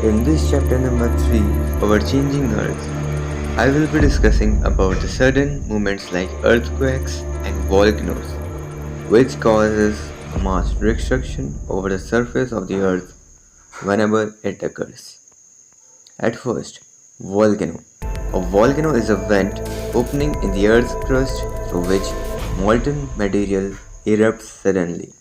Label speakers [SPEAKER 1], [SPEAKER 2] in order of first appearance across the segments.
[SPEAKER 1] In this chapter number 3, Our Changing Earth, I will be discussing about the sudden movements like earthquakes and volcanoes, which causes a mass destruction over the surface of the earth whenever it occurs. At first, volcano. A volcano is a vent opening in the earth's crust through which molten material erupts suddenly.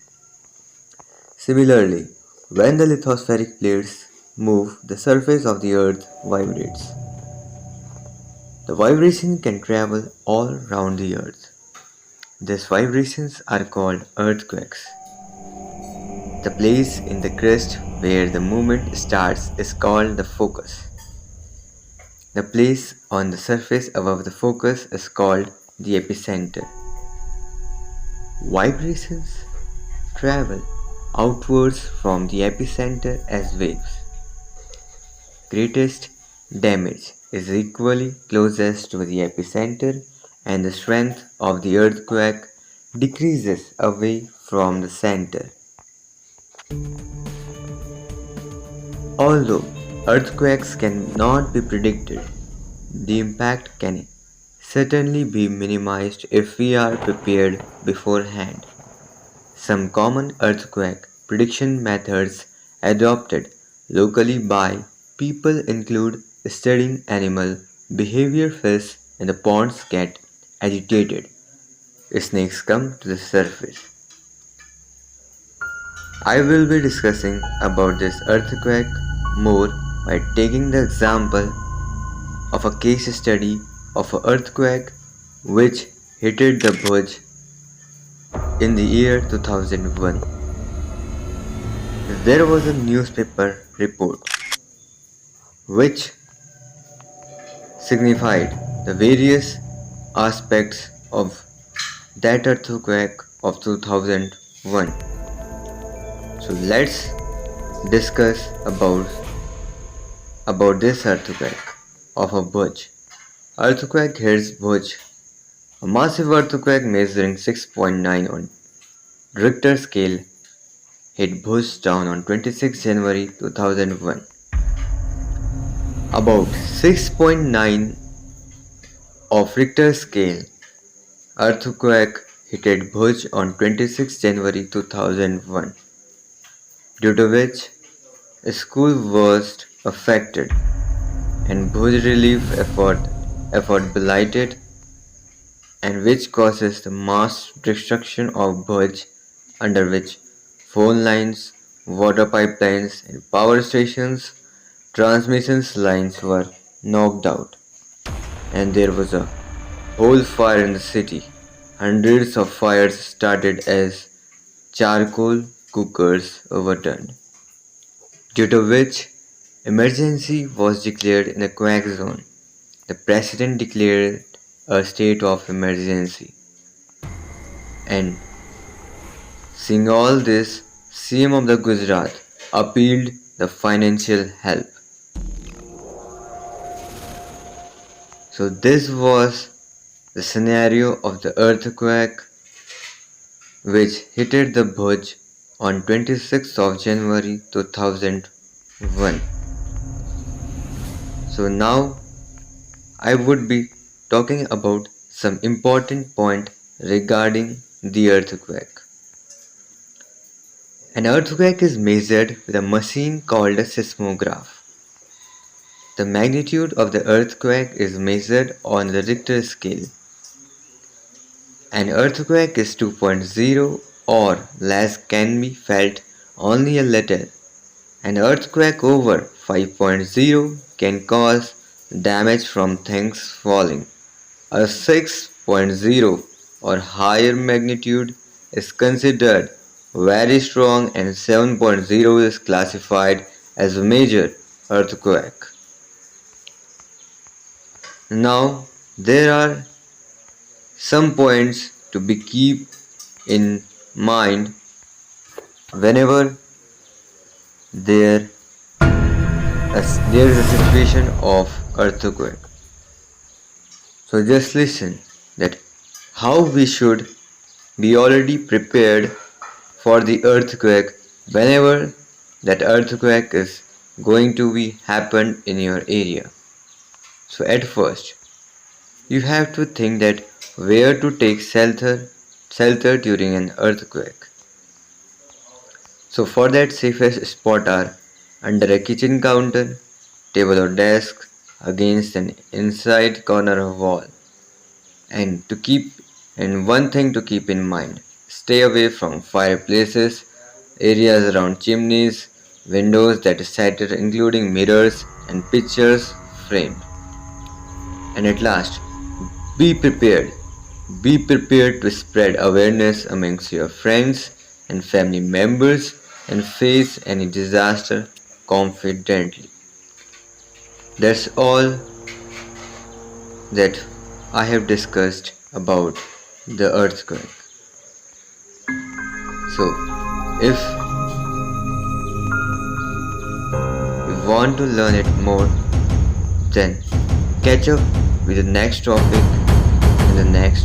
[SPEAKER 1] Similarly, when the lithospheric plates move, the surface of the earth vibrates. The vibration can travel all around the earth. These vibrations are called earthquakes. The place in the crust where the movement starts is called the focus. The place on the surface above the focus is called the epicenter. Vibrations travel outwards from the epicenter as waves. Greatest damage is equally closest to the epicenter, and the strength of the earthquake decreases away from the center. Although earthquakes cannot be predicted, the impact can certainly be minimized if we are prepared beforehand. Some common earthquake prediction methods adopted locally by people include studying animal behavior. Fish in the ponds get agitated, snakes come to the surface. I will be discussing about this earthquake more by taking the example of a case study of an earthquake which hit the Bhuj in the year 2001. There was a newspaper report which signified the various aspects of that earthquake of 2001. So let's discuss about this earthquake of a Bhuj. Earthquake hits Bhuj. A massive earthquake measuring 6.9 on Richter scale hit Bhuj town on 26 January 2001. About 6.9 of Richter scale earthquake hit Bhuj on 26 January 2001, due to which a school was affected and Bhuj relief effort blighted, and which causes the mass destruction of Bhuj, under which phone lines, water pipelines and power stations, transmission lines were knocked out, and there was a whole fire in the city. Hundreds of fires started as charcoal cookers overturned, due to which emergency was declared in a quake zone. The president declared a state of emergency, and seeing all this, CM of the Gujarat appealed the financial help. So this was the scenario of the earthquake which hit the Bhuj on 26th of January 2001. So now I would be talking about some important point regarding the earthquake. An earthquake is measured with a machine called a seismograph. The magnitude of the earthquake is measured on the Richter scale. An earthquake is 2.0 or less can be felt only a little. An earthquake over 5.0 can cause damage from things falling. A 6.0 or higher magnitude is considered very strong, and 7.0 is classified as a major earthquake. Now there are some points to be keep in mind whenever there is a situation of earthquake. So just listen that how we should be already prepared for the earthquake whenever that earthquake is going to be happen in your area. So at first, you have to think that where to take shelter during an earthquake. So for that safest spot are under a kitchen counter, table or desk, against an inside corner of wall. And to keep and one thing to keep in mind, stay away from fireplaces, areas around chimneys, windows that shatter including mirrors and pictures framed. And at last, be prepared. Be prepared to spread awareness amongst your friends and family members and face any disaster confidently. That's all that I have discussed about the earthquake. So, if you want to learn it more, then catch up with the next topic in the next